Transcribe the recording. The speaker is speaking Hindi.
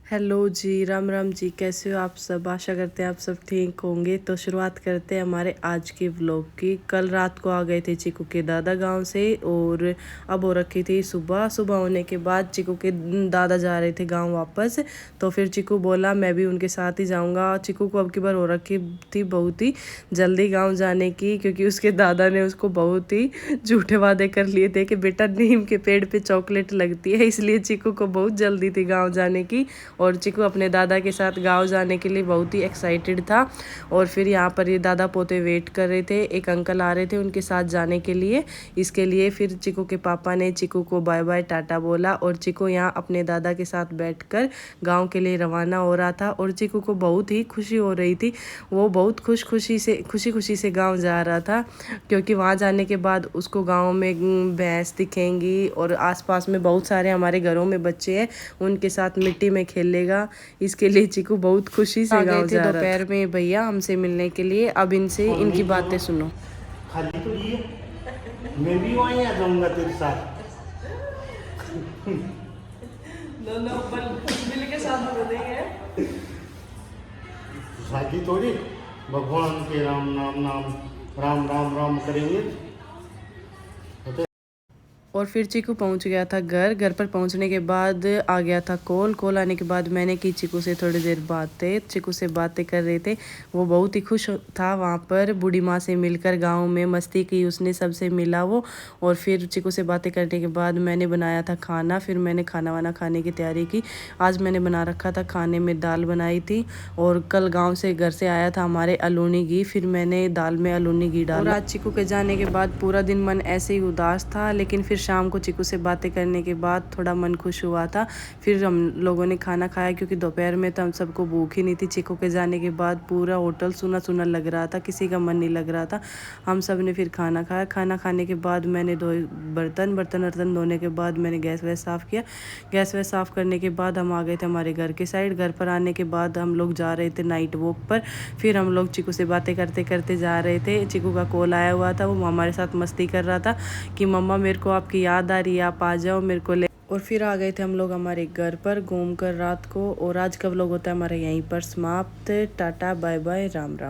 हेलो जी, राम राम जी। कैसे हो आप सब? आशा करते हैं आप सब ठीक होंगे। तो शुरुआत करते हैं हमारे आज के व्लॉग की। कल रात को आ गए थे चिकू के दादा गांव से और अब हो रखी थी सुबह। सुबह होने के बाद चिकू के दादा जा रहे थे गांव वापस। तो फिर चिकू बोला मैं भी उनके साथ ही जाऊंगा। चिकू को अब की बार हो रखी थी बहुत ही जल्दी गाँव जाने की, क्योंकि उसके दादा ने उसको बहुत ही झूठे वादे कर लिए थे कि बेटा नीम के पेड़ पे चॉकलेट लगती है। इसलिए चिकू को बहुत जल्दी थी गाँव जाने की और चिकू अपने दादा के साथ गांव जाने के लिए बहुत ही एक्साइटेड था। और फिर यहाँ पर ये दादा पोते वेट कर रहे थे, एक अंकल आ रहे थे उनके साथ जाने के लिए। इसके लिए फिर चिकू के पापा ने चिकू को बाय बाय टाटा बोला और चिकू यहाँ अपने दादा के साथ बैठकर गांव के लिए रवाना हो रहा था। और चिकू को बहुत ही खुशी हो रही थी, वो बहुत खुशी खुशी से गाँव जा रहा था, क्योंकि वहाँ जाने के बाद उसको गाँव में भैंस दिखेंगी और आसपास में बहुत सारे हमारे घरों में बच्चे हैं, उनके साथ मिट्टी में खेलेगा। इसके लिए चिकू बहुत खुशी से गाँव जा रहा था। दोपहर में भैया हमसे मिलने के लिए। अब इनसे इनकी बातें सुनो। खाली तो ये मैं भी वहीं आ जाऊंगा तेरे साथ। मिल के साथ देंगे। शादी थोड़ी भगवान के राम नाम नाम राम राम राम करेंगे। और फिर चिकू पहुंच गया था घर पर पहुंचने के बाद आ गया था कॉल आने के बाद मैंने की चिकू से थोड़ी देर बातें। चिकू से बातें कर रहे थे, वो बहुत ही खुश था वहाँ पर बूढ़ी माँ से मिलकर। गांव में मस्ती की उसने, सबसे मिला वो। और फिर चिकू से बातें करने के बाद मैंने बनाया था खाना। फिर मैंने खाना वाना खाने की तैयारी की। आज मैंने बना रखा था खाने में दाल बनाई थी और कल गाँव से घर से आया था हमारे अलूनी घी, फिर मैंने दाल में अलूनी घी डाला। और आज चिकू के जाने के बाद पूरा दिन मन ऐसे ही उदास था, लेकिन फिर शाम को चिकू से बातें करने के बाद थोड़ा मन खुश हुआ था। फिर हम लोगों ने खाना खाया, क्योंकि दोपहर में तो हम सबको भूख ही नहीं थी। चिकू के जाने के बाद पूरा होटल सुना सुना लग रहा था, किसी का मन नहीं लग रहा था। हम सब ने फिर खाना खाया। खाना खाने के बाद मैंने बर्तन धोने के बाद मैंने गैस वैस साफ़ किया। गैस वैस साफ़ करने के बाद हम आ गए थे हमारे घर के साइड। घर पर आने के बाद हम लोग जा रहे थे नाइट वॉक पर। फिर हम लोग चिकू से बातें करते करते जा रहे थे। चिकू का कॉल आया हुआ था, वो हमारे साथ मस्ती कर रहा था कि मम्मा मेरे को आपकी याद आ रही है, आप आ जाओ मेरे को ले। और फिर आ गए थे हम लोग हमारे घर पर घूम कर रात को। और आज का व्लॉग होता है हमारा यहीं पर समाप्त। Tata bye bye, Ram Ram.